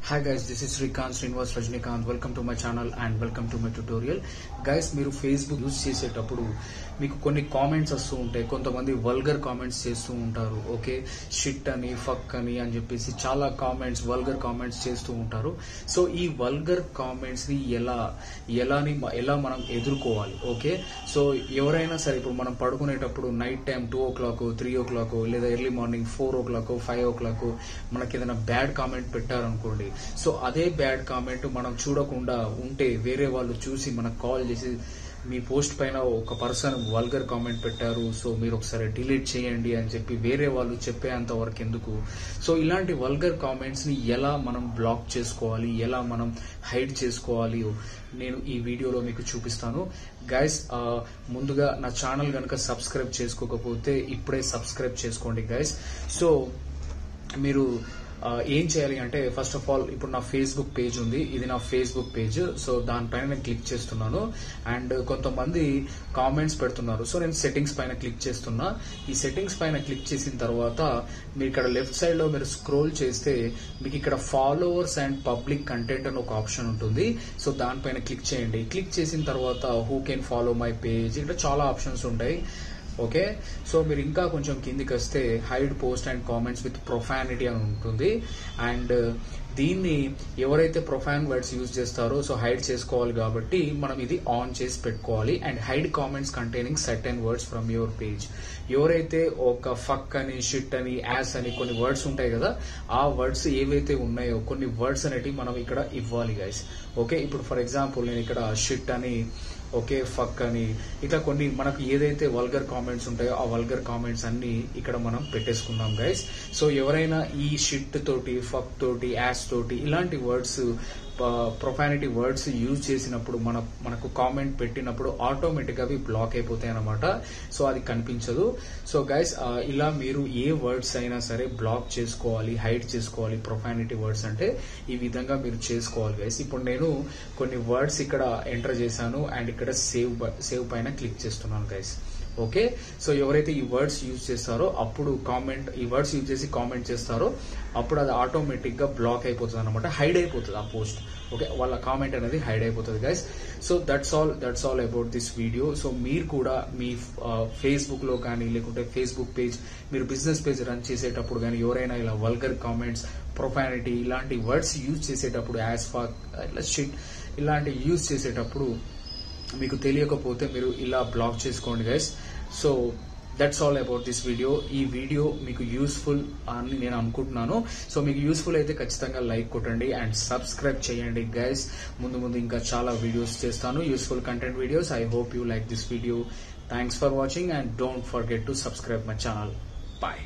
Hi guys, this is Srikanth Srinivas Rajnikant. Welcome to my channel and welcome to my tutorial. Guys, మీరు Facebook use చేసేటప్పుడు మీకు కొన్ని comments వస్తూ ఉంటాయి. కొంతమంది వల్గర్ కామెంట్స్ చేస్తూ ఉంటారు. ఓకే, షిట్ అని, ఫక్ అని చెప్పేసి చాలా కామెంట్స్, వల్గర్ కామెంట్స్ చేస్తూ ఉంటారు. సో ఈ వల్గర్ కామెంట్స్ ని ఎలా మనం ఎదుర్కోవాలి? ఓకే, సో ఎవరైనా సరే ఇప్పుడు మనం పడుకునేటప్పుడు నైట్ టైం 2 o'clock 3 o'clock లేదా ఎర్లీ మార్నింగ్ 4 o'clock 5 o'clock మనకి ఏదైనా బ్యాడ్ కామెంట్ పెట్టారనుకోండి, సో అదే బ్యాడ్ కామెంట్ మనం చూడకుండా ఉంటే వేరే వాళ్ళు చూసి మనకు కాల్ చేసి మీ పోస్ట్ పైన ఒక పర్సన్ వల్గర్ కామెంట్ పెట్టారు, సో మీరు ఒకసారి డిలీట్ చేయండి అని చెప్పి వేరే వాళ్ళు చెప్పేంత వరకు ఎందుకు? సో ఇలాంటి వల్గర్ కామెంట్స్ ని ఎలా మనం బ్లాక్ చేసుకోవాలి, ఎలా మనం హైడ్ చేసుకోవాలి, నేను ఈ వీడియోలో మీకు చూపిస్తాను. గైస్, ముందుగా నా ఛానల్ కనుక సబ్స్క్రైబ్ చేసుకోకపోతే ఇప్పుడే సబ్స్క్రైబ్ చేసుకోండి గైస్. సో మీరు ఏం చేయాలి అంటే, ఫస్ట్ ఆఫ్ ఆల్ ఇప్పుడు నా ఫేస్బుక్ పేజ్ ఉంది, ఇది నా ఫేస్బుక్ పేజ్. సో దానిపైన నేను క్లిక్ చేస్తున్నాను అండ్ కొంతమంది కామెంట్స్ పెడుతున్నారు. సో నేను సెట్టింగ్స్ పైన క్లిక్ చేస్తున్నా. ఈ సెట్టింగ్స్ పైన క్లిక్ చేసిన తర్వాత మీరు ఇక్కడ లెఫ్ట్ సైడ్ లో మీరు స్క్రోల్ చేస్తే మీకు ఇక్కడ ఫాలోవర్స్ అండ్ పబ్లిక్ కంటెంట్ అని ఒక ఆప్షన్ ఉంటుంది. సో దానిపైన క్లిక్ చేయండి. క్లిక్ చేసిన తర్వాత who can follow my page, ఇక్కడ చాలా ఆప్షన్స్ ఉంటాయి. ఓకే, సో మీరు ఇంకా కొంచెం కిందికి వస్తే hide post and comments with profanity అని ఉంటుంది. అండ్ దీన్ని ఎవరైతే ప్రొఫాన్ వర్డ్స్ యూజ్ చేస్తారో సో హైడ్ చేసుకోవాలి కాబట్టి మనం ఇది ఆన్ చేసి పెట్టుకోవాలి. And hide comments containing certain words from your page. ఎవరైతే ఒక ఫక్ అని, షిట్ అని, యాస్ అని కొన్ని వర్డ్స్ ఉంటాయి కదా, ఆ వర్డ్స్ ఏవైతే ఉన్నాయో కొన్ని వర్డ్స్ అనేటివి మనం ఇక్కడ ఇవ్వాలి గైస్. ఓకే, ఇప్పుడు ఫర్ ఎగ్జాంపుల్ నేను ఇక్కడ షిట్ అని, ఓకే, ఫక్ అని, ఇట్లా కొన్ని మనకు ఏదైతే వల్గర్ కామెంట్స్ ఉంటాయో ఆ వల్గర్ కామెంట్స్ అన్ని ఇక్కడ మనం పెట్టేసుకుందాం గైస్. సో ఎవరైనా ఈ షిట్ తోటి, ఫక్ తోటి, యాస్ తోటి ఇలాంటి వర్డ్స్, ప్రొఫానిటీ వర్డ్స్ యూజ్ చేసినప్పుడు మనకు కామెంట్ పెట్టినప్పుడు ఆటోమేటిక్ గా అవి బ్లాక్ అయిపోతాయి అన్నమాట. సో అది కనిపించదు. సో గైస్, ఇలా మీరు ఏ వర్డ్స్ అయినా సరే బ్లాక్ చేసుకోవాలి, హైడ్ చేసుకోవాలి. ప్రొఫానిటీ వర్డ్స్ అంటే ఈ విధంగా మీరు చేసుకోవాలి గైస్. ఇప్పుడు నేను కొన్ని వర్డ్స్ ఇక్కడ ఎంటర్ చేశాను అండ్ ఇక్కడ సేవ్ పైన క్లిక్ చేస్తున్నాను గైస్. ఓకే, సో ఎవరైతే ఈ వర్డ్స్ యూజ్ చేస్తారో అప్పుడు ఈ వర్డ్స్ యూజ్ చేసి కామెంట్ చేస్తారో అప్పుడు అది ఆటోమేటిక్ గా బ్లాక్ అయిపోతుంది అనమాట, హైడ్ అయిపోతుంది ఆ పోస్ట్. ఓకే, వాళ్ళ కామెంట్ అనేది హైడ్ అయిపోతుంది guys. So that's all about this video. So మీరు కూడా మీ ఫేస్బుక్ లో కానీ లేకుంటే ఫేస్బుక్ పేజ్, మీరు బిజినెస్ పేజ్ రన్ చేసేటప్పుడు కానీ ఎవరైనా ఇలా వల్గర్ కామెంట్స్, ప్రొఫానిటీ ఇలాంటి వర్డ్స్ యూజ్ చేసేటప్పుడు, యాస్, ఫక్, షిట్ ఇలాంటి యూజ్ చేసేటప్పుడు మీకు తెలియకపోతే మీరు ఇలా బ్లాక్ చేసుకోండి guys. So that's all about this video. ఈ వీడియో మీకు యూస్ఫుల్ అని నేను అనుకుంటున్నాను. సో మీకు యూస్ఫుల్ అయితే ఖచ్చితంగా లైక్ కొట్టండి అండ్ సబ్స్క్రైబ్ చేయండి గైస్. ముందు ఇంకా చాలా వీడియోస్ చేస్తాను, useful content videos. I hope you like this video. Thanks for watching and don't forget to subscribe my channel. Bye.